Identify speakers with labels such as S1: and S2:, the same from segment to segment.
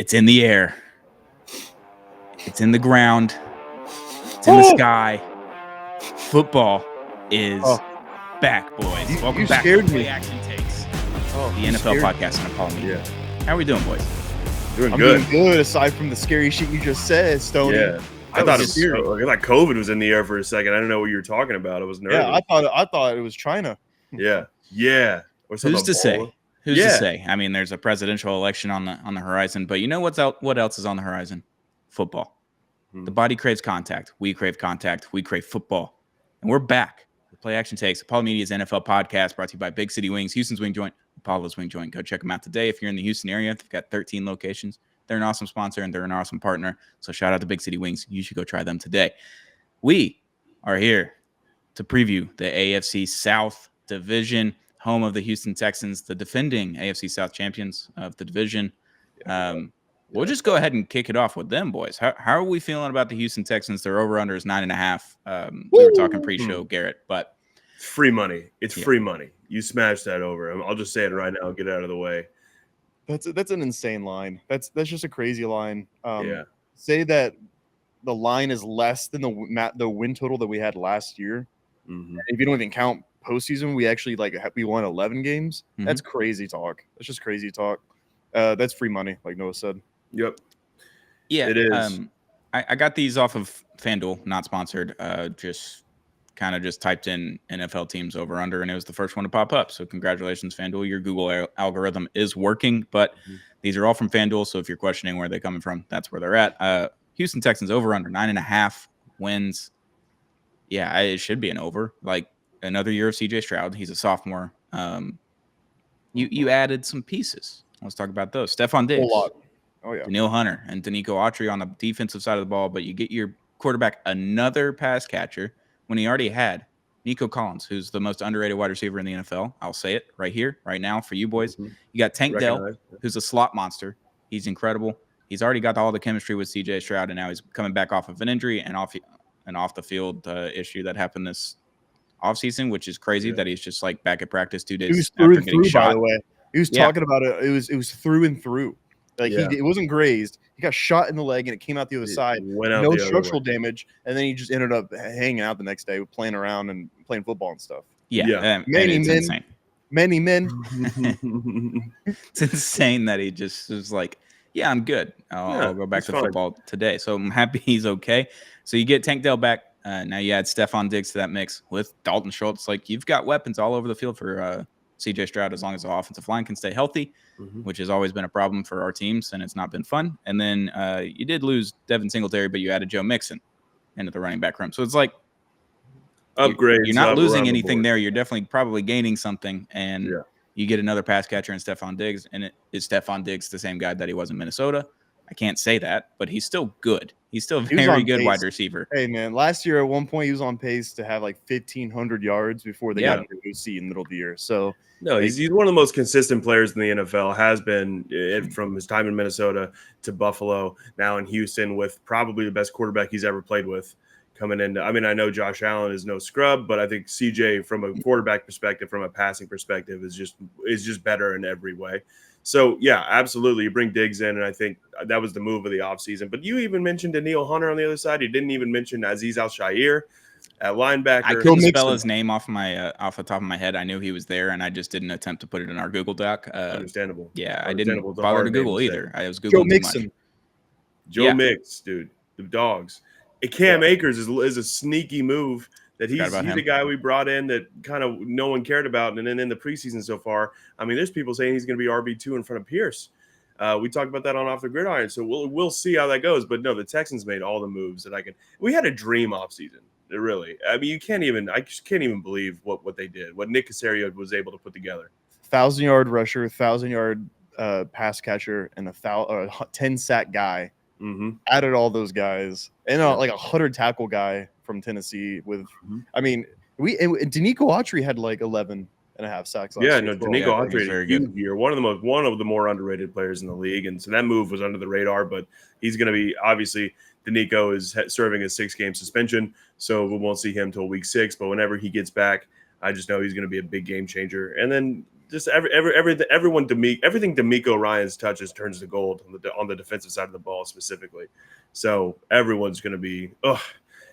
S1: It's in the air. It's in the ground. It's in the sky. Football is back, boys. Welcome back to Play Action Takes, the NFL podcast on Apollo Media. Yeah. How are we doing, boys?
S2: I'm doing good, aside from the scary shit you just said, Stoney.
S3: Yeah. I thought COVID was in the air for a second. I didn't know what you were talking about. I was nervous.
S2: Yeah, I thought it was China.
S3: Yeah. Or
S1: who's to say? Who's to say? I mean, there's a presidential election on the horizon, but you know what else is on the horizon? Football. The body craves contact. We crave contact. We crave football. And we're back. The Play Action Takes, Apollo Media's NFL podcast, brought to you by Big City Wings, Houston's Wing Joint, Apollo's Wing Joint. Go check them out today. If you're in the Houston area, they've got 13 locations. They're an awesome sponsor, and they're an awesome partner. So shout out to Big City Wings. You should go try them today. We are here to preview the AFC South Division, home of the Houston Texans, the defending AFC South champions of the division. We'll just go ahead and kick it off with them, boys. How are we feeling about the Houston Texans? Their over-under is 9.5. We were talking pre-show, Garrett, but
S3: it's free money. It's free money. You smash that over. I'll just say it right now and get it out of the way.
S2: That's an insane line. That's just a crazy line. Say that the line is less than the win total that we had last year. Mm-hmm. If you don't even count postseason, we actually we won 11 games. Mm-hmm. That's crazy talk. That's just crazy talk. That's free money, like Noah said.
S3: Yep.
S1: Yeah, it is. I got these off of FanDuel, not sponsored. Just typed in NFL teams over under, and it was the first one to pop up. So congratulations, FanDuel. Your Google algorithm is working, but these are all from FanDuel. So if you're questioning where they're coming from, that's where they're at. Houston Texans over under 9.5 wins. Yeah, it should be an over. Like another year of CJ Stroud. He's a sophomore. You added some pieces. Let's talk about those. Stephon Diggs.
S2: A lot. Oh, yeah.
S1: Daniil Hunter and Danico Autry on the defensive side of the ball, but you get your quarterback another pass catcher when he already had Nico Collins, who's the most underrated wide receiver in the NFL. I'll say it right here, right now for you boys. Mm-hmm. You got Tank Dell, who's a slot monster. He's incredible. He's already got all the chemistry with CJ Stroud, and now he's coming back off of an injury and off the field issue that happened this offseason, which is crazy that he's just back at practice 2 days after getting shot.
S2: By the way. He was talking about it. It was through and through. It wasn't grazed. He got shot in the leg, and it came out the other side. No structural damage, and then he just ended up hanging out the next day, playing around and playing football and stuff.
S1: Many men.
S2: It's
S1: insane that he just was like, "Yeah, I'm good. I'll go back to football today." So I'm happy he's okay. So you get Tank Dell back. Now you add Stephon Diggs to that mix with Dalton Schultz. You've got weapons all over the field for CJ Stroud, as long as the offensive line can stay healthy, which has always been a problem for our teams, and it's not been fun. And then you did lose Devin Singletary, but you added Joe Mixon into the running back room. So it's
S3: upgrades.
S1: You're not losing anything there. You're definitely probably gaining something, and you get another pass catcher in Stephon Diggs. And is Stephon Diggs the same guy that he was in Minnesota? I can't say that, but he's still good. He's still a very good wide receiver.
S2: Hey, man, last year at one point he was on pace to have 1,500 yards before they got into OC in the middle of the year. So
S3: no, he's one of the most consistent players in the NFL, has been from his time in Minnesota to Buffalo, now in Houston, with probably the best quarterback he's ever played with coming in. I mean, I know Josh Allen is no scrub, but I think CJ, from a quarterback perspective, from a passing perspective, is just better in every way. So, yeah, absolutely. You bring Diggs in, and I think that was the move of the offseason. But you even mentioned Daniil Hunter on the other side. You didn't even mention Azeez Al-Shaair at linebacker.
S1: I couldn't spell his name off the top of my head. I knew he was there, and I just didn't attempt to put it in our Google Doc.
S3: Understandable.
S1: Yeah, I didn't bother to Google either. I was Googling too much.
S3: Joe Mix, dude. The dogs. Cam Akers is a sneaky move. That he's the guy we brought in that kind of no one cared about. And then in the preseason so far, I mean, there's people saying he's going to be RB2 in front of Pierce. We talked about that on Off the Gridiron, so we'll see how that goes. But no, the Texans made all the moves that we had a dream offseason. Really. I mean, I just can't even believe what they did, what Nick Caserio was able to put together.
S2: 1,000-yard rusher, 1,000-yard pass catcher, and a 10-sack guy.
S3: Mm-hmm.
S2: Added all those guys, and a 100-tackle guy from Tennessee with, I mean, Danico Autry had 11.5 sacks last year.
S3: Danico Autry had a huge year. One of the more underrated players in the league, and so that move was under the radar, but he's going to be, obviously, Danico is serving a 6-game suspension, so we won't see him till week 6, but whenever he gets back, I just know he's going to be a big game changer. And then just everything D'Amico Ryans touches turns to gold on the defensive side of the ball specifically. So everyone's going to be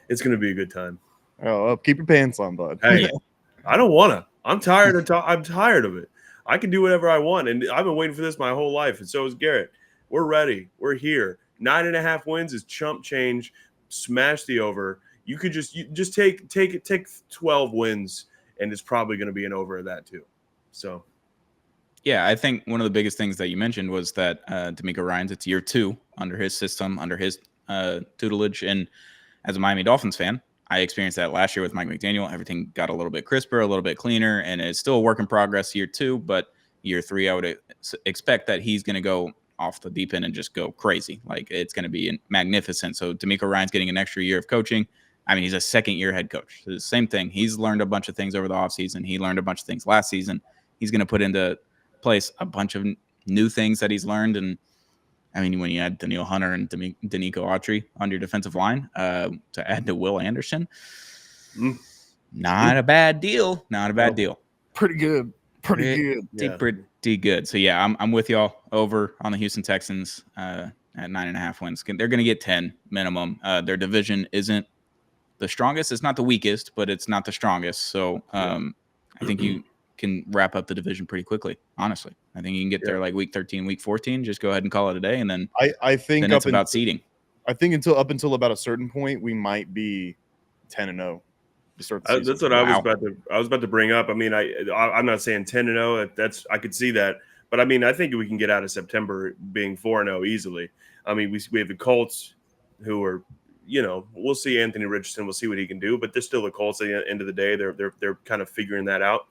S3: it's going to be a good time.
S2: Oh, keep your pants on, bud.
S3: Hey, I don't want to. I'm tired of it. I can do whatever I want, and I've been waiting for this my whole life, and so is Garrett. We're ready. We're here. 9.5 wins is chump change. Smash the over. You could just take 12 wins, and it's probably going to be an over of that too. So,
S1: yeah, I think one of the biggest things that you mentioned was that D'Amico Ryans, it's year 2 under his system, under his tutelage, and as a Miami Dolphins fan, I experienced that last year with Mike McDaniel. Everything got a little bit crisper, a little bit cleaner, and it's still a work in progress year 2. But year 3, I would expect that he's going to go off the deep end and just go crazy. Like, it's going to be magnificent. So D'Amico Ryans getting an extra year of coaching. I mean, he's a second-year head coach. So the same thing. He's learned a bunch of things over the offseason. He learned a bunch of things last season. He's going to put into place a bunch of new things that he's learned. And I mean, when you add Daniil Hunter and Danico Autry on your defensive line to add to Will Anderson, not a bad deal. Not a bad deal.
S2: Pretty good. Pretty
S1: good. So, yeah, I'm with y'all over on the Houston Texans at 9.5 wins. They're going to get 10 minimum. Their division isn't the strongest. It's not the weakest, but it's not the strongest. So I think you can wrap up the division pretty quickly, honestly. I think you can get there like week 13, week 14. Just go ahead and call it a day, and then
S2: I think
S1: then it's about seeding.
S2: I think until about a certain point, we might be 10-0 to start the season.
S3: That's what I was about to bring up. I mean, I'm not saying 10-0. That's I could see that, but I mean, I think we can get out of September being 4-0 easily. I mean, we have the Colts, who are, we'll see Anthony Richardson. We'll see what he can do, but they're still the Colts at the end of the day. They're kind of figuring that out.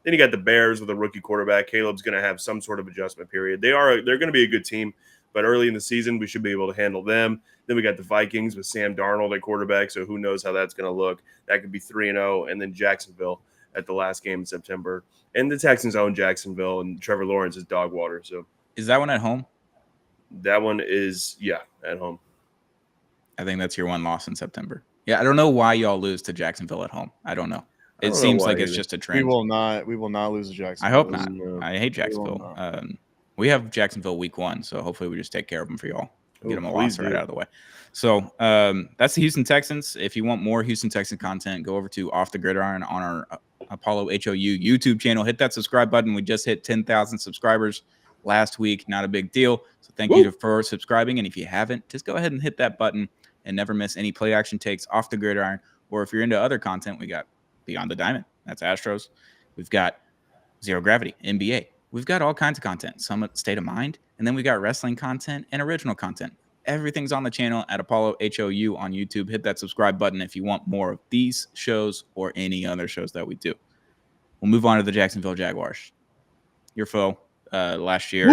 S3: Then you got the Bears with a rookie quarterback. Caleb's going to have some sort of adjustment period. They're going to be a good team, but early in the season, we should be able to handle them. Then we got the Vikings with Sam Darnold at quarterback, so who knows how that's going to look. That could be 3-0, and then Jacksonville at the last game in September. And the Texans own Jacksonville, and Trevor Lawrence is dog water. So,
S1: is that one at home?
S3: That one is, at home.
S1: I think that's your one loss in September. Yeah, I don't know why y'all lose to Jacksonville at home. I don't know. It seems like it's just a trend.
S2: We will not lose to Jacksonville.
S1: I hope not. I hate Jacksonville. We have Jacksonville week 1, so hopefully we just take care of them for y'all. Get them a loss right out of the way. So that's the Houston Texans. If you want more Houston Texans content, go over to Off the Gridiron on our Apollo HOU YouTube channel. Hit that subscribe button. We just hit 10,000 subscribers last week. Not a big deal. So thank you for subscribing. And if you haven't, just go ahead and hit that button and never miss any play action takes Off the Gridiron. Or if you're into other content, we got Beyond the Diamond. That's Astros. We've got Zero Gravity, NBA. We've got all kinds of content, some State of Mind, and then we got wrestling content and original content. Everything's on the channel at Apollo HOU on YouTube. Hit that subscribe button if you want more of these shows or any other shows that we do. We'll move on to the Jacksonville Jaguars. Your foe last year.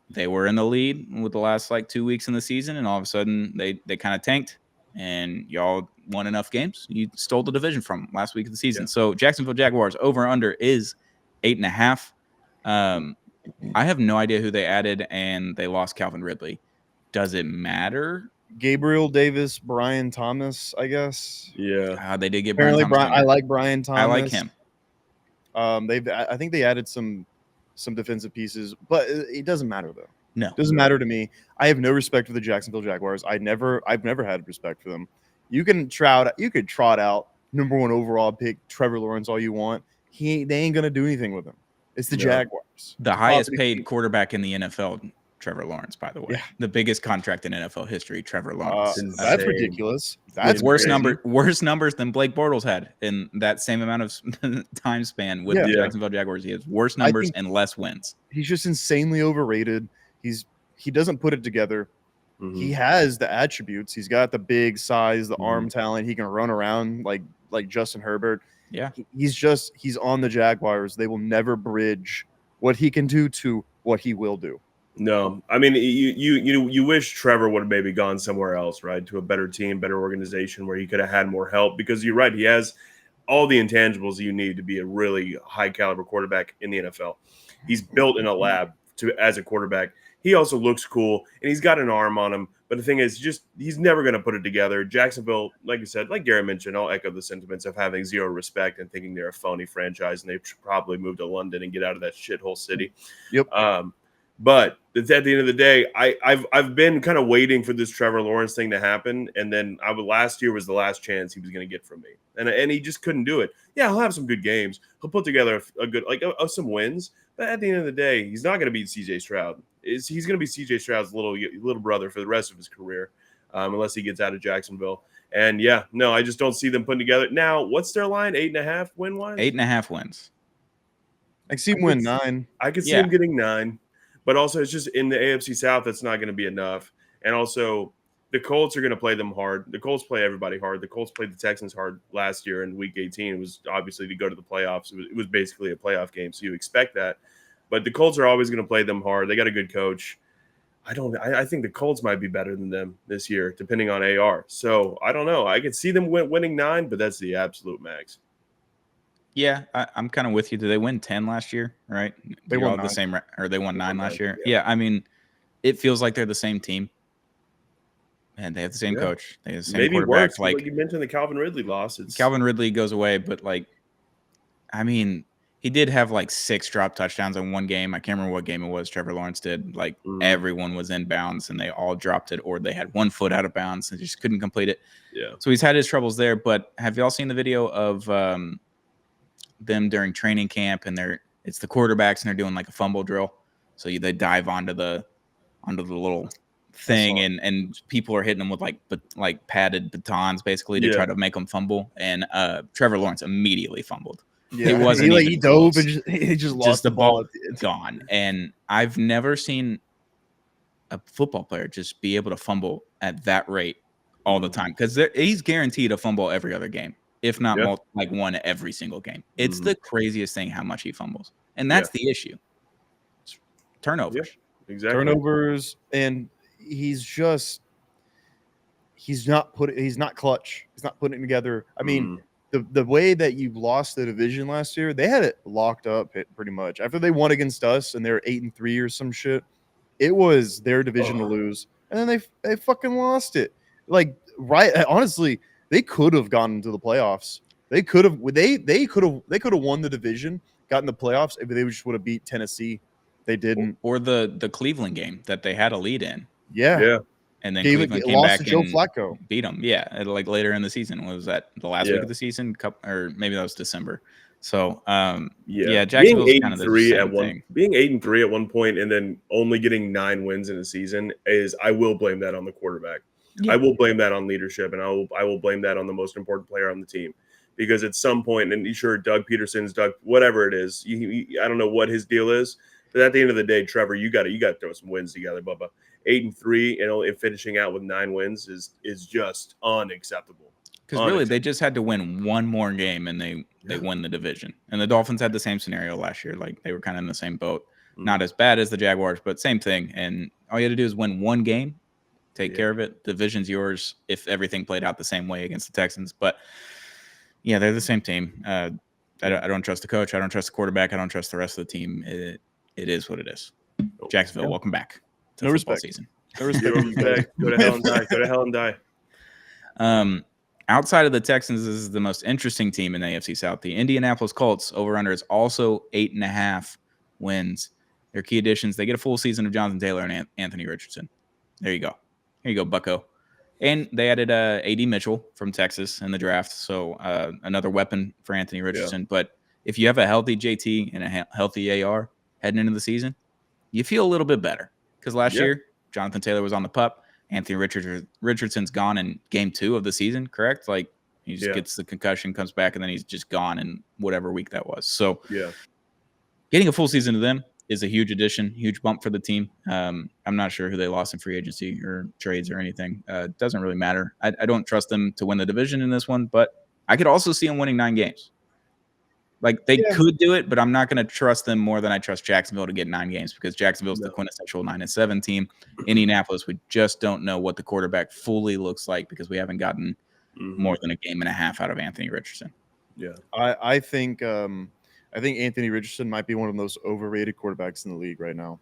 S1: They were in the lead with the last 2 weeks in the season, and all of a sudden they kind of tanked, and y'all won enough games. You stole the division from last week of the season. Yeah. So Jacksonville Jaguars over under is 8.5. I have no idea who they added, and they lost Calvin Ridley. Does it matter?
S2: Gabriel Davis, Brian Thomas, I guess.
S3: Yeah,
S1: they did get
S2: apparently
S1: Brian Thomas.
S2: I like Brian Thomas.
S1: I like him.
S2: I think they added some defensive pieces, but it doesn't matter though.
S1: No,
S2: it doesn't matter to me. I have no respect for the Jacksonville Jaguars. I've never had respect for them. You could trot out number 1 overall pick Trevor Lawrence all you want. They ain't gonna do anything with him. It's the Jaguars.
S1: The highest paid quarterback in the NFL, Trevor Lawrence, by the way.
S2: Yeah.
S1: The biggest contract in NFL history, Trevor Lawrence.
S2: That's ridiculous. That's
S1: worse numbers than Blake Bortles had in that same amount of time span with the Jacksonville Jaguars. He has worse numbers and less wins.
S2: He's just insanely overrated. He doesn't put it together. Mm-hmm. He has the attributes. He's got the big size, the arm talent. He can run around like Justin Herbert.
S1: Yeah.
S2: He's on the Jaguars. They will never bridge what he can do to what he will do.
S3: No, I mean, you wish Trevor would have maybe gone somewhere else, right? To a better team, better organization where he could have had more help, because you're right. He has all the intangibles you need to be a really high caliber quarterback in the NFL. He's built in a lab as a quarterback. He also looks cool, and he's got an arm on him, But the thing is, he's never going to put it together. Jacksonville, like you said, like Garrett mentioned, I'll echo the sentiments of having zero respect and thinking they're a phony franchise, and they should probably move to London and get out of that shithole city.
S2: Yep.
S3: But at the end of the day, I've been kind of waiting for this Trevor Lawrence thing to happen, and then last year was the last chance he was going to get from me, and he just couldn't do it. Yeah, he'll have some good games. He'll put together a good some wins, but at the end of the day, he's not going to beat C.J. Stroud. He's going to be C.J. Stroud's little brother for the rest of his career, unless he gets out of Jacksonville. And yeah, no, I just don't see them putting together. Now, what's their line? 8.5 win-wise?
S1: 8.5 wins.
S2: I can see him win 9.
S3: I could see him getting 9. But also, it's just in the AFC South, that's not going to be enough. And also, the Colts are going to play them hard. The Colts play everybody hard. The Colts played the Texans hard last year in Week 18. It was obviously to go to the playoffs. It was basically a playoff game, so you expect that. But the Colts are always going to play them hard. They got a good coach. I think the Colts might be better than them this year, depending on AR. So I don't know. I could see them winning 9, but that's the absolute max.
S1: Yeah, I'm kind of with you. Did they win 10 last year? Right?
S2: They won
S1: the same, or they won 9 last year.
S3: Yeah.
S1: I mean, it feels like they're the same team, and they have the same coach. They have the same quarterback.
S3: Worse, like you mentioned, the Calvin Ridley loss.
S1: Calvin Ridley goes away, but I mean, he did have 6 drop touchdowns in one game. I can't remember what game it was. Trevor Lawrence did. Everyone was in bounds, and they all dropped it, or they had one foot out of bounds and just couldn't complete it.
S3: Yeah.
S1: So he's had his troubles there. But have y'all seen the video of them during training camp, and it's the quarterbacks, and they're doing a fumble drill? So they dive onto the little thing, and people are hitting them with padded batons basically to try to make them fumble. And Trevor Lawrence immediately fumbled.
S2: Yeah,
S1: it wasn't
S2: he dove and he just lost
S1: the ball. Gone. And I've never seen a football player just be able to fumble at that rate all the time, because he's guaranteed a fumble every other game, if not one every single game. It's the craziest thing how much he fumbles, and that's the issue. It's turnovers.
S3: Yeah, exactly.
S2: Turnovers, and he's not clutch. He's not putting it together. I mean, the way that you lost the division last year, they had it locked up pretty much. After they won against us and they were 8-3 or some shit, it was their division to lose, and then they fucking lost it. Honestly, they could have gotten to the playoffs. They could have won the division, gotten the playoffs if they just would have beat Tennessee. They didn't.
S1: Or the Cleveland game that they had a lead in.
S2: Yeah.
S1: And then Cleveland came back
S2: Joe
S1: and
S2: Flacco.
S1: Beat them. Yeah, later in the season. Was that the last week of the season? Or maybe that was December. So, Jacksonville's kind of the same thing.
S3: Being 8-3 at one point and then only getting 9 wins in a season I will blame that on the quarterback. Yeah. I will blame that on leadership, and I will blame that on the most important player on the team. Because at some point, and sure, Doug Peterson's whatever it is, I don't know what his deal is, but at the end of the day, Trevor, you got to throw some wins together, Bubba. 8-3 and finishing out with 9 wins is just unacceptable.
S1: Because really, they just had to win one more game, and they win the division. And the Dolphins had the same scenario last year. They were kind of in the same boat. Not as bad as the Jaguars, but same thing. And all you had to do is win one game, take care of it. Division's yours if everything played out the same way against the Texans. But yeah, they're the same team. I don't trust the coach. I don't trust the quarterback. I don't trust the rest of the team. It is what it is. Jacksonville, welcome back to the football season.
S2: No respect.
S3: Go to hell and die. Go to hell and die.
S1: Outside of the Texans, this is the most interesting team in the AFC South. The Indianapolis Colts over-under is also 8.5 wins. Their key additions, they get a full season of Jonathan Taylor and Anthony Richardson. There you go. Here you go, bucko. And they added A.D. Mitchell from Texas in the draft, so another weapon for Anthony Richardson. Yeah. But if you have a healthy JT and a healthy AR heading into the season, you feel a little bit better. Because last year, Jonathan Taylor was on the pup. Anthony Richardson's gone in game 2 of the season, correct? He just gets the concussion, comes back, and then he's just gone in whatever week that was. So getting a full season of them is a huge addition, huge bump for the team. I'm not sure who they lost in free agency or trades or anything. It doesn't really matter. I don't trust them to win the division in this one, but I could also see them winning 9 games. They could do it, but I'm not going to trust them more than I trust Jacksonville to get 9 games because Jacksonville's the quintessential 9-7 team. Indianapolis, we just don't know what the quarterback fully looks like because we haven't gotten more than a game and a half out of Anthony Richardson.
S2: Yeah, I think Anthony Richardson might be one of the most overrated quarterbacks in the league right now.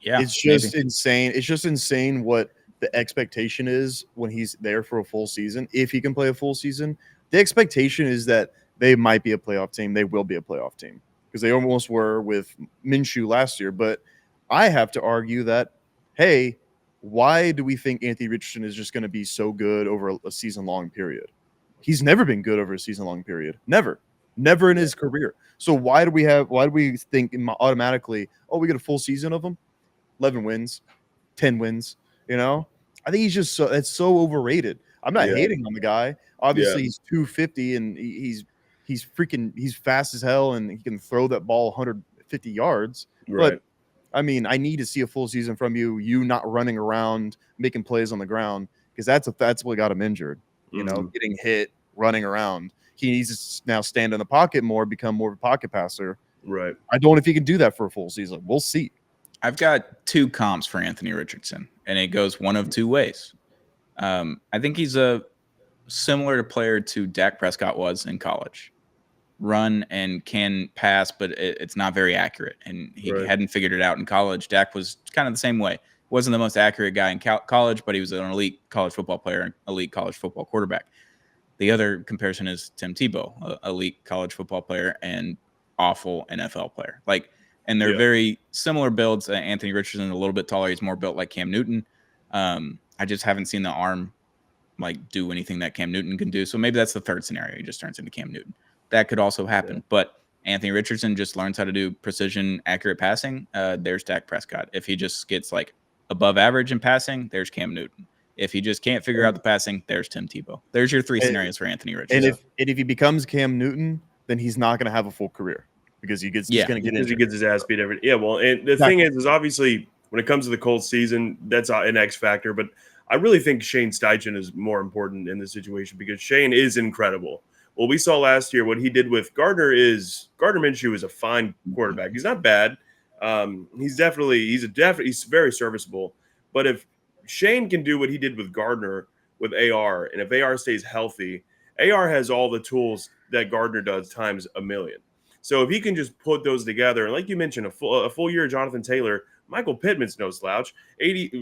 S1: Yeah,
S2: it's just insane. It's just insane what the expectation is when he's there for a full season. If he can play a full season, the expectation is that they might be a playoff team. They will be a playoff team because they almost were with Minshew last year. But I have to argue that, hey, why do we think Anthony Richardson is just going to be so good over a season-long period? He's never been good over a season-long period. Never in his career. So why do we think automatically, oh, we get a full season of him? 11 wins, 10 wins, you know? I think it's so overrated. I'm not hating on the guy. Obviously, he's 250 and he's fast as hell and he can throw that ball 150 yards.
S3: Right.
S2: But I mean, I need to see a full season from you. You not running around making plays on the ground because that's what got him injured. You know, getting hit, running around. He needs to now stand in the pocket more, become more of a pocket passer.
S3: Right.
S2: I don't know if he can do that for a full season. We'll see.
S1: I've got 2 comps for Anthony Richardson, and it goes one of 2 ways. I think he's a similar player to Dak Prescott was in college. Run and can pass, but it's not very accurate, and he hadn't figured it out in college. Dak was kind of the same way. Wasn't the most accurate guy in college, but he was an elite college football player and elite college football quarterback. The other comparison is Tim Tebow, elite college football player and awful NFL player. And they're very similar builds. Anthony Richardson a little bit taller. He's more built like Cam Newton. I just haven't seen the arm do anything that Cam Newton can do. So maybe that's the third scenario. He just turns into Cam Newton. That could also happen. But Anthony Richardson just learns how to do precision, accurate passing. There's Dak Prescott. If he just gets above average in passing, there's Cam Newton. If he just can't figure out the passing, there's Tim Tebow. There's your 3 scenarios for Anthony Richardson.
S2: And if he becomes Cam Newton, then he's not going to have a full career because he's going to get injured.
S3: He gets his ass beat every. Yeah, well, and the thing is obviously when it comes to the Colts season, that's an X factor. But I really think Shane Steichen is more important in this situation because Shane is incredible. Well, we saw last year what he did with Gardner Minshew is a fine quarterback. He's not bad. He's very serviceable. But if Shane can do what he did with Gardner with AR, and if AR stays healthy, AR has all the tools that Gardner does times a million. So if he can just put those together, and like you mentioned, a full year of Jonathan Taylor, Michael Pittman's no slouch.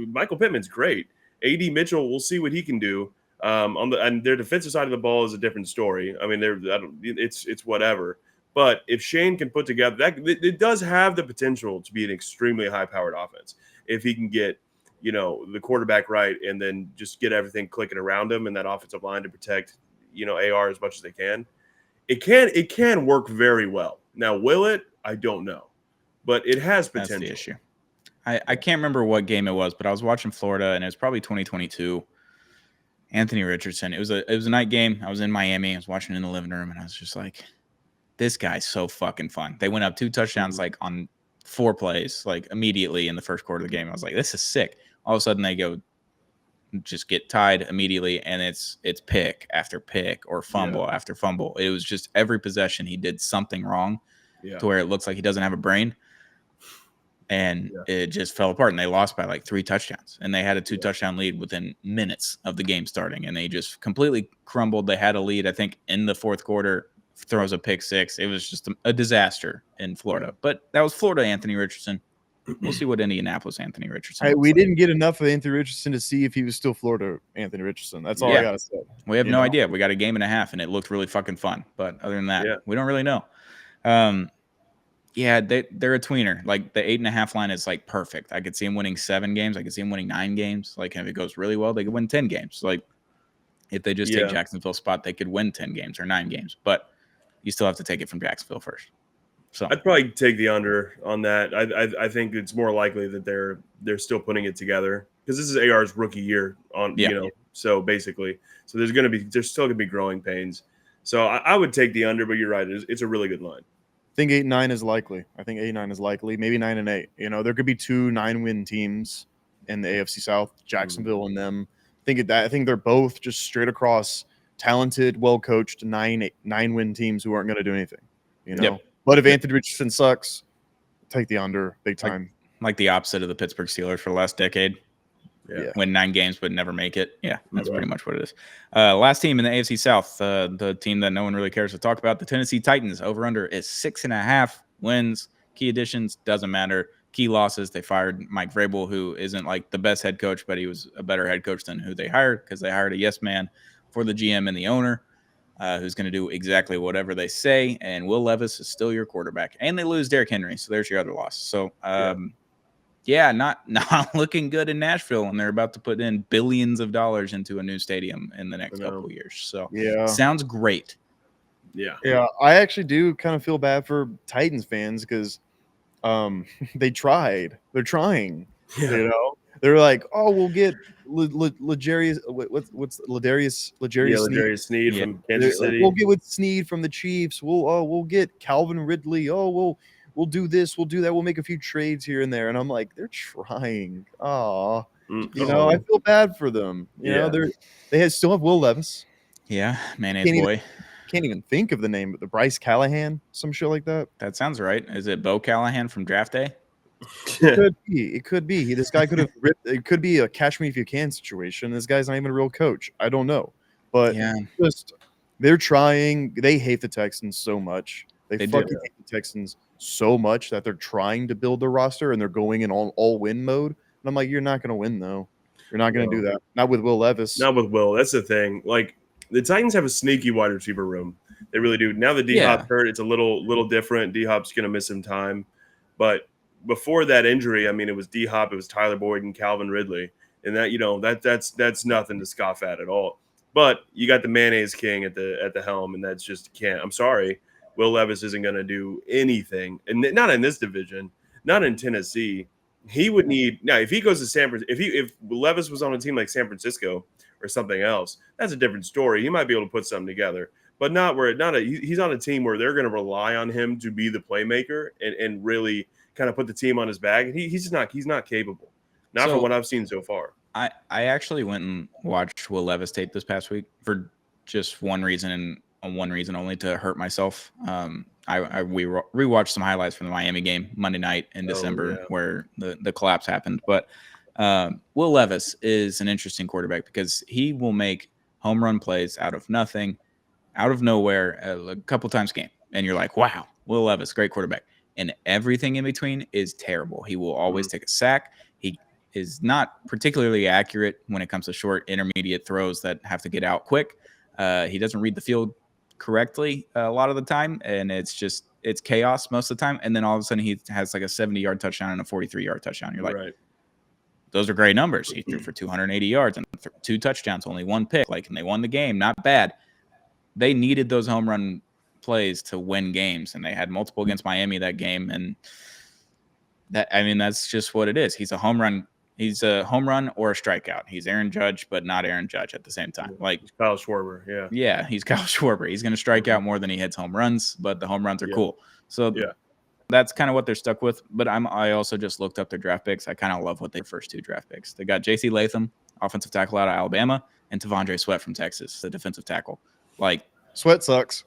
S3: Michael Pittman's great. AD Mitchell, we'll see what he can do. And their defensive side of the ball is a different story. I mean, it's whatever. But if Shane can put together that, it does have the potential to be an extremely high-powered offense if he can get the quarterback right and then just get everything clicking around him and that offensive line to protect AR as much as they can. It can work very well. Now, will it? I don't know, but it has potential.
S1: That's the issue. I can't remember what game it was, but I was watching Florida, and it was probably 2022. Anthony Richardson. It was a night game. I was in Miami. I was watching it in the living room, and I was just like, this guy's so fucking fun. They went up 2 touchdowns on 4 plays, immediately in the first quarter of the game. I was like, this is sick. All of a sudden, they just get tied immediately, and it's pick after pick or fumble after fumble. It was just every possession he did something wrong to where it looks like he doesn't have a brain. And it just fell apart, and they lost by 3 touchdowns. And they had a 2-touchdown lead within minutes of the game starting, and they just completely crumbled. They had a lead, I think, in the fourth quarter, throws a pick 6. It was just a disaster in Florida. But that was Florida Anthony Richardson. We'll see what Indianapolis Anthony Richardson.
S2: We didn't get enough of Anthony Richardson to see if he was still Florida Anthony Richardson. That's all I gotta say.
S1: We have no idea. We got a game and a half, and it looked really fucking fun. But other than that, we don't really know. Yeah, they're a tweener. The 8.5 line is perfect. I could see him winning 7 games. I could see him winning 9 games. If it goes really well, they could win 10 games. If they just take Jacksonville's spot, they could win 10 games or 9 games. But you still have to take it from Jacksonville first. So
S3: I'd probably take the under on that. I think it's more likely that they're still putting it together because this is AR's rookie year So basically, there's still gonna be growing pains. So I would take the under, but you're right. It's a really good line.
S2: I think 8-9 is likely. Maybe 9-8. There could be 2 9-win teams in the AFC South, Jacksonville and them. I think they're both just straight across talented, well-coached 9-win teams who aren't going to do anything. But if Anthony Richardson sucks, take the under big time.
S1: Like the opposite of the Pittsburgh Steelers for the last decade. Win 9 games but never make it. Yeah, that's pretty much what it is. Last team in the AFC South, the team that no one really cares to talk about, the Tennessee Titans. Over-under is 6.5 wins. Key additions, doesn't matter. key losses. They fired Mike Vrabel, who isn't like the best head coach, but he was a better head coach than who they hired because they hired a yes man for the GM and the owner, who's going to do exactly whatever they say. And Will Levis is still your quarterback, and they lose Derrick Henry, so there's your other loss. So, not looking good in Nashville, and they're about to put in billions of dollars into a new stadium in the next couple of years. So, sounds great.
S2: Yeah. I actually do kind of feel bad for Titans fans because they tried. They're trying. You know, they're like, oh, we'll get Ladarius. What's Ladarius
S3: Sneed from Kansas City.
S2: We'll get with Sneed from the Chiefs. We'll get Calvin Ridley. Oh, we'll do this. We'll do that. We'll make a few trades here and there. And I'm like, they're trying. I feel bad for them. You know, they still have Will Levis.
S1: Yeah, mayonnaise boy.
S2: Can't even think of the name, but the Bryce Callahan, some shit like that.
S1: That sounds right. Is it Bo Callahan from Draft Day?
S2: It could be. This guy could have. It could be a catch me if you can situation. This guy's not even a real coach. I don't know, but they're trying. They hate the Texans so much. They fucking hate the Texans so much that they're trying to build their roster and they're going in all win mode. And I'm like, you're not going to win though. You're not going to do that. Not with Will Levis.
S3: Not with Will. That's the thing. Like the Titans have a sneaky wide receiver room. They really do. Now that D-Hop's hurt, it's a little different. D-Hop's going to miss some time, but before that injury, I mean, it was D-Hop, it was Tyler Boyd, and Calvin Ridley, and that's nothing to scoff at all. But you got the mayonnaise king at the helm, and that's just can't. I'm sorry, Will Levis isn't going to do anything, and not in this division, not in Tennessee. He would need now if he goes to San Francisco. If Levis was on a team like San Francisco or something else, that's a different story. He might be able to put something together. But he's on a team where they're going to rely on him to be the playmaker and really kind of put the team on his back. And he's not capable. Not from what I've seen so far.
S1: I actually went and watched Will Levis tape this past week for just one reason and one reason only, to hurt myself. We rewatched some highlights from the Miami game Monday night in December where the collapse happened. But Will Levis is an interesting quarterback because he will make home run plays out of nothing, out of nowhere, a couple times a game. And you're like, wow, Will Levis, great quarterback. And everything in between is terrible. He will always take a sack. He is not particularly accurate when it comes to short, intermediate throws that have to get out quick. He doesn't read the field correctly a lot of the time, and it's chaos most of the time. And then all of a sudden he has like a 70-yard touchdown and a 43-yard touchdown. You're like, those are great numbers. He threw for 280 yards and 2 touchdowns, only 1 pick. And they won the game. Not bad. They needed those home run plays to win games, and they had multiple against Miami that game. And that's just what it is. He's a home run or a strikeout. He's Aaron Judge, but not Aaron Judge at the same time.
S3: He's Kyle Schwarber.
S1: Yeah, he's Kyle Schwarber. He's going to strike out more than he hits home runs, but the home runs are cool. So that's kind of what they're stuck with. But I also just looked up their draft picks. I kind of love what their first 2 draft picks. They got J.C. Latham, offensive tackle out of Alabama, and Tavondre Sweat from Texas, the defensive tackle.
S2: Sweat sucks.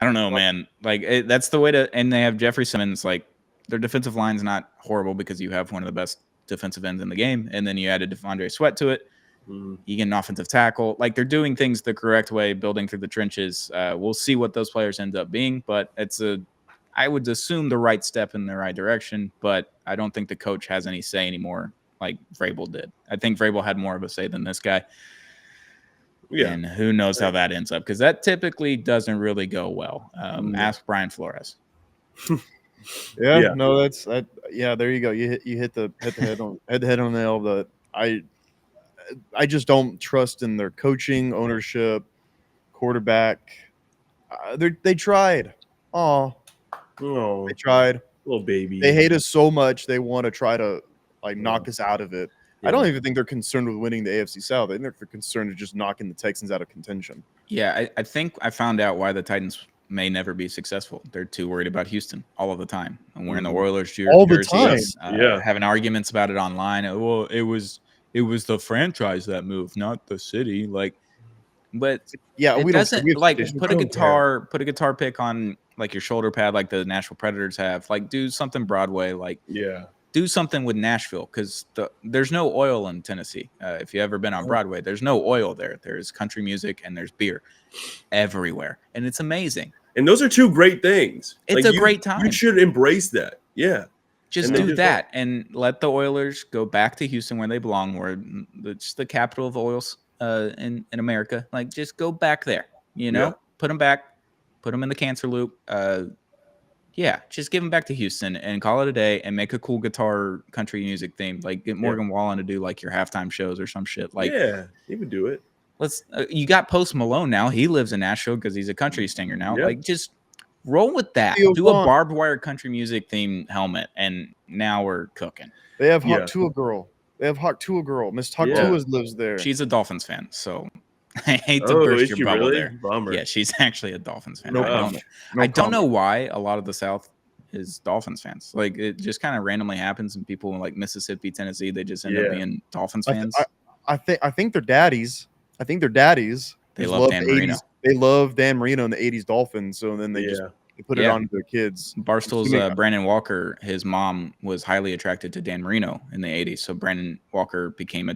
S1: I don't know, man. That's the way to. And they have Jeffrey Simmons. Their defensive line's not horrible because you have one of the best defensive ends in the game, and then you added Tavondre Sweat to it. You get an offensive tackle. They're doing things the correct way, building through the trenches. We'll see what those players end up being, but I would assume the right step in the right direction. But I don't think the coach has any say anymore, like Vrabel did. I think Vrabel had more of a say than this guy. Yeah. And who knows how that ends up, because that typically doesn't really go well. Ask Brian Flores.
S2: There you go. You hit the head on the nail. But I just don't trust in their coaching, ownership, quarterback. They tried. They tried.
S3: Little baby.
S2: They hate us so much. They want to try to knock us out of it. Yeah. I don't even think they're concerned with winning the AFC South. I think they're concerned with just knocking the Texans out of contention.
S1: Yeah, I think I found out why the Titans may never be successful. They're too worried about Houston all of the time. And wearing the Oilers jerseys, having arguments about it online. Well, it was the franchise that moved, not the city. But we doesn't put a guitar pick on your shoulder pad like the Nashville Predators have. Do something Broadway. Do something with Nashville, because there's no oil in Tennessee. If you've ever been on Broadway, there's no oil there. There's country music and there's beer everywhere, and it's amazing.
S3: And those are 2 great things.
S1: It's a great time.
S3: You should embrace that. Yeah.
S1: Just do that and let the Oilers go back to Houston where they belong, where it's the capital of oils in America. Like, just go back there, put them back, put them in the cancer loop. Just give them back to Houston and call it a day and make a cool guitar country music theme. Like, get Morgan Wallen to do like your halftime shows or some shit. Like,
S3: he would do it.
S1: You got Post Malone now. He lives in Nashville because he's a country singer now. Like, just roll with that. Do a barbed wire country music theme helmet, and now we're cooking.
S2: They have Hawk Tua Girl. Miss Hawk Tua lives there.
S1: She's a Dolphins fan, so I hate to burst your bubble there.
S3: Bummer.
S1: Yeah, she's actually a Dolphins fan. I don't know why a lot of the South is Dolphins fans. Like, it just kind of randomly happens, and people in like Mississippi, Tennessee, they just end up being Dolphins fans.
S2: I think their daddies.
S1: They love Dan Marino.
S2: They love Dan Marino and the 80s Dolphins, so then they put it on to their kids.
S1: Barstool's Brandon Walker, his mom was highly attracted to Dan Marino in the 80s, so Brandon Walker became a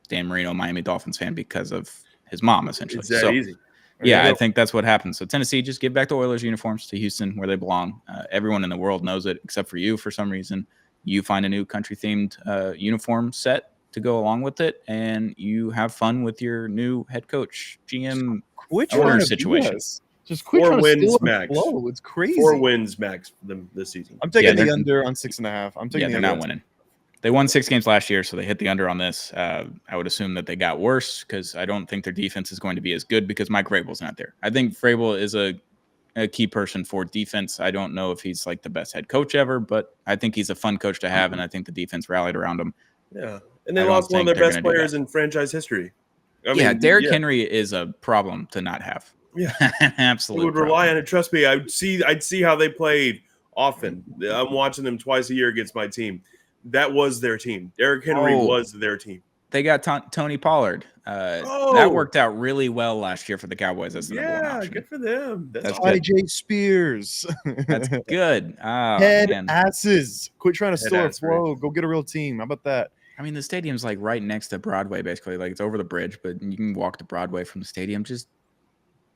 S1: Dan Marino Miami Dolphins fan because of his mom, essentially.
S3: It's that easy.
S1: I think that's what happened. So Tennessee, just give back the Oilers uniforms to Houston where they belong. Everyone in the world knows it except for you for some reason. You find a new country-themed uniform set to go along with it, and you have fun with your new head coach, GM, owner situation.
S2: Just quit
S3: 4 wins max.
S2: It's crazy.
S3: 4 wins max for them this season.
S2: I'm taking the under on 6.5. I'm taking the
S1: under. They're not winning. They won 6 games last year, so they hit the under on this. I would assume that they got worse because I don't think their defense is going to be as good because Mike Vrabel's not there. I think Vrabel is a key person for defense. I don't know if he's like the best head coach ever, but I think he's a fun coach to have, and I think the defense rallied around him.
S3: Yeah. And they lost one of their best players in franchise history.
S1: Derrick Henry is a problem to not have.
S3: Yeah,
S1: absolutely.
S3: We would rely on it. Trust me. I'd see how they played often. I'm watching them twice a year against my team. That was their team. Derrick Henry was their team.
S1: They got Tony Pollard. That worked out really well last year for the Cowboys. That's the number one option.
S3: Good for them. That's
S2: IJ Spears.
S1: That's good.
S2: Asses. Quit trying to store a flow. Go get a real team. How about that?
S1: I mean, the stadium's like right next to Broadway, basically. Like, it's over the bridge, but you can walk to Broadway from the stadium. Just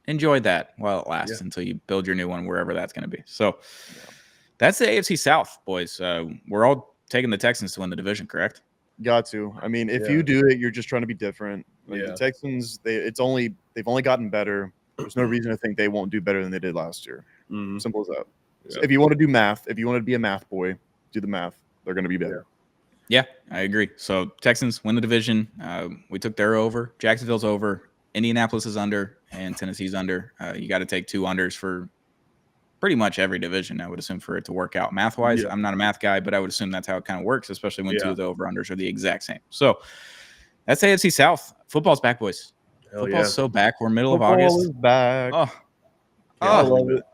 S1: enjoy that while it lasts until you build your new one, wherever that's going to be. So that's the AFC South, boys. We're all taking the Texans to win the division, correct?
S2: Got to. I mean, if you do it, you're just trying to be different. Like the Texans, they've only gotten better. There's no reason to think they won't do better than they did last year. Simple as that. So if you want to do math, if you want to be a math boy, do the math. They're going to be better.
S1: Yeah, I agree. So Texans win the division. We took their over. Jacksonville's over. Indianapolis is under, and Tennessee's under. You got to take 2 unders for pretty much every division, I would assume, for it to work out. Math-wise, I'm not a math guy, but I would assume that's how it kind of works, especially when 2 of the over-unders are the exact same. So that's AFC South. Football's back, boys. Football's so back. We're middle of August.
S2: Is back. I love it.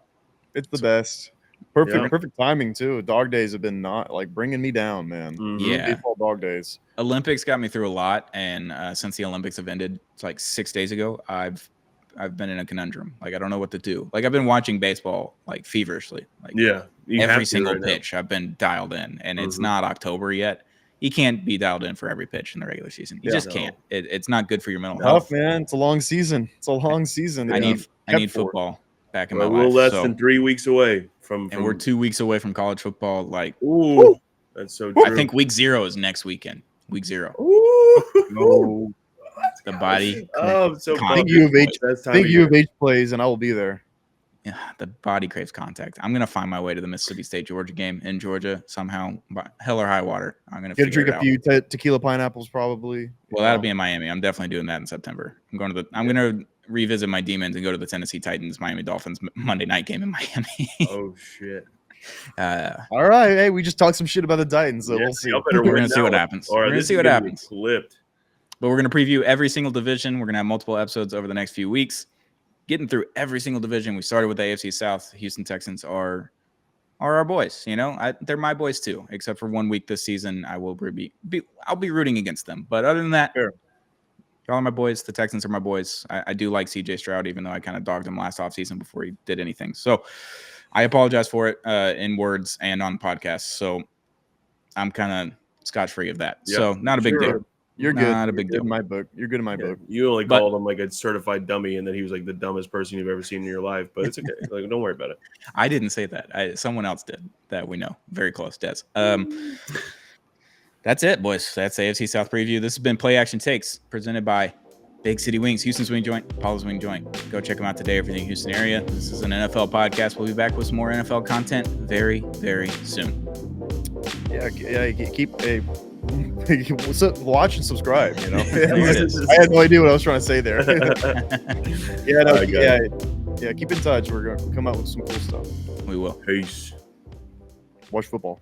S2: It's the best. Perfect timing too. Dog days have been not like bringing me down, man. Baseball dog days.
S1: Olympics got me through a lot, and since the Olympics have ended, it's like 6 days ago. I've been in a conundrum. Like, I don't know what to do. Like, I've been watching baseball like feverishly. Like, every single pitch I've been dialed in, and it's not October yet. You can't be dialed in for every pitch in the regular season. You just can't. It's not good for your mental health,
S2: man. It's a long season.
S1: I need football back in my life.
S3: We're less than 3 weeks away from
S1: we're 2 weeks away from college football. Like,
S3: that's so true.
S1: I think week 0 is next weekend. Week 0.
S2: No.
S1: The body.
S3: So
S2: think U of H plays, and I will be there.
S1: Yeah, the body craves contact. I'm gonna find my way to the Mississippi State Georgia game in Georgia somehow, hell or high water. I'm gonna
S2: drink a few tequila pineapples, probably.
S1: Well, that'll be in Miami. I'm definitely doing that in September. I'm gonna revisit my demons and go to the Tennessee Titans Miami Dolphins Monday night game in Miami.
S3: Oh shit!
S2: All right, hey, we just talked some shit about the Titans, so we'll see.
S1: We're gonna see what happens. We're gonna see what happens.
S3: Flipped.
S1: But we're gonna preview every single division. We're gonna have multiple episodes over the next few weeks, getting through every single division. We started with the AFC South. Houston Texans are our boys. You know, they're my boys too. Except for 1 week this season, I'll be rooting against them. But other than that, y'all are my boys. The Texans are my boys. I do like CJ Stroud, even though I kind of dogged him last offseason before he did anything. So I apologize for it in words and on podcasts. So I'm kind of scotch-free of that. So not a big deal.
S2: You're good.
S1: Not a big deal
S2: in my book. You're good in my book.
S3: You only called him like a certified dummy, and that he was like the dumbest person you've ever seen in your life. But it's okay. Like, don't worry about it.
S1: I didn't say that. Someone else did that we know. Very close, Des. That's it, boys. That's AFC South preview. This has been Play Action Takes, presented by Big City Wings, Houston's Wing Joint, Apollo's Wing Joint. Go check them out today, everything Houston area. This is an NFL podcast. We'll be back with some more NFL content very, very soon.
S2: Yeah, keep watch and subscribe. You know, I had no idea what I was trying to say there. Keep in touch. We're gonna come out with some cool stuff.
S1: We will.
S3: Peace.
S2: Watch football.